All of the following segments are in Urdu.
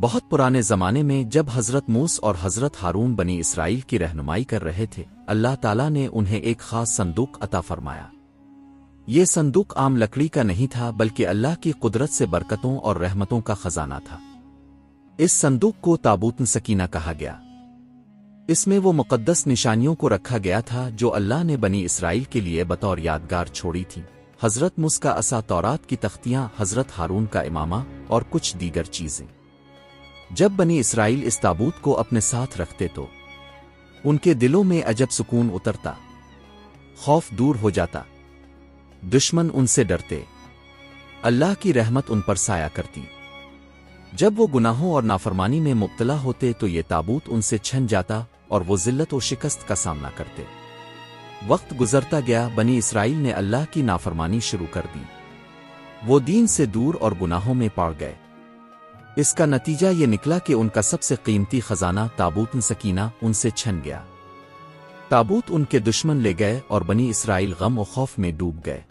بہت پرانے زمانے میں جب حضرت موسیٰ اور حضرت ہارون بنی اسرائیل کی رہنمائی کر رہے تھے، اللہ تعالیٰ نے انہیں ایک خاص صندوق عطا فرمایا۔ یہ صندوق عام لکڑی کا نہیں تھا بلکہ اللہ کی قدرت سے برکتوں اور رحمتوں کا خزانہ تھا۔ اس صندوق کو تابوت سکینہ کہا گیا۔ اس میں وہ مقدس نشانیوں کو رکھا گیا تھا جو اللہ نے بنی اسرائیل کے لیے بطور یادگار چھوڑی تھیں۔ حضرت موسیٰ کا عصا، تورات کی تختیاں، حضرت ہارون کا امامہ اور کچھ دیگر چیزیں۔ جب بنی اسرائیل اس تابوت کو اپنے ساتھ رکھتے تو ان کے دلوں میں عجب سکون اترتا، خوف دور ہو جاتا، دشمن ان سے ڈرتے، اللہ کی رحمت ان پر سایہ کرتی۔ جب وہ گناہوں اور نافرمانی میں مبتلا ہوتے تو یہ تابوت ان سے چھن جاتا اور وہ ذلت و شکست کا سامنا کرتے۔ وقت گزرتا گیا، بنی اسرائیل نے اللہ کی نافرمانی شروع کر دی، وہ دین سے دور اور گناہوں میں پڑ گئے۔ اس کا نتیجہ یہ نکلا کہ ان کا سب سے قیمتی خزانہ تابوت سکینہ ان سے چھن گیا۔ تابوت ان کے دشمن لے گئے اور بنی اسرائیل غم و خوف میں ڈوب گئے۔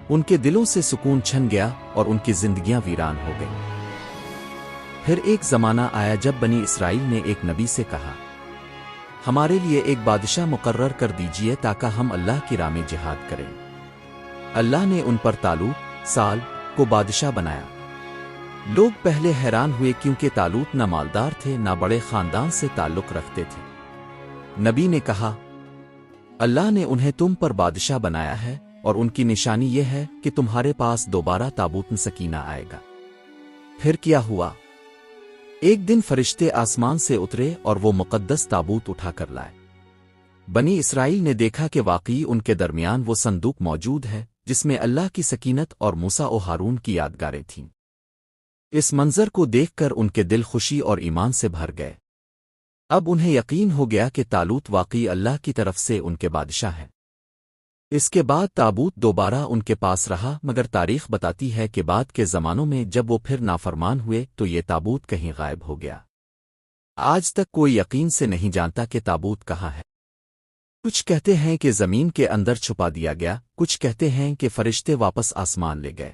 ان کے دلوں سے سکون چھن گیا اور ان کی زندگیاں ویران ہو گئیں۔ پھر ایک زمانہ آیا جب بنی اسرائیل نے ایک نبی سے کہا، ہمارے لیے ایک بادشاہ مقرر کر دیجئے تاکہ ہم اللہ کی راہ میں جہاد کریں۔ اللہ نے ان پر طالوت سال کو بادشاہ بنایا۔ لوگ پہلے حیران ہوئے کیونکہ طالوت نہ مالدار تھے نہ بڑے خاندان سے تعلق رکھتے تھے۔ نبی نے کہا، اللہ نے انہیں تم پر بادشاہ بنایا ہے اور ان کی نشانی یہ ہے کہ تمہارے پاس دوبارہ تابوت سکینہ آئے گا۔ پھر کیا ہوا؟ ایک دن فرشتے آسمان سے اترے اور وہ مقدس تابوت اٹھا کر لائے۔ بنی اسرائیل نے دیکھا کہ واقعی ان کے درمیان وہ صندوق موجود ہے جس میں اللہ کی سکینت اور موسیٰ و ہارون کی یادگاریں تھیں۔ اس منظر کو دیکھ کر ان کے دل خوشی اور ایمان سے بھر گئے۔ اب انہیں یقین ہو گیا کہ طالوت واقعی اللہ کی طرف سے ان کے بادشاہ ہیں۔ اس کے بعد تابوت دوبارہ ان کے پاس رہا، مگر تاریخ بتاتی ہے کہ بعد کے زمانوں میں جب وہ پھر نافرمان ہوئے تو یہ تابوت کہیں غائب ہو گیا۔ آج تک کوئی یقین سے نہیں جانتا کہ تابوت کہاں ہے۔ کچھ کہتے ہیں کہ زمین کے اندر چھپا دیا گیا، کچھ کہتے ہیں کہ فرشتے واپس آسمان لے گئے۔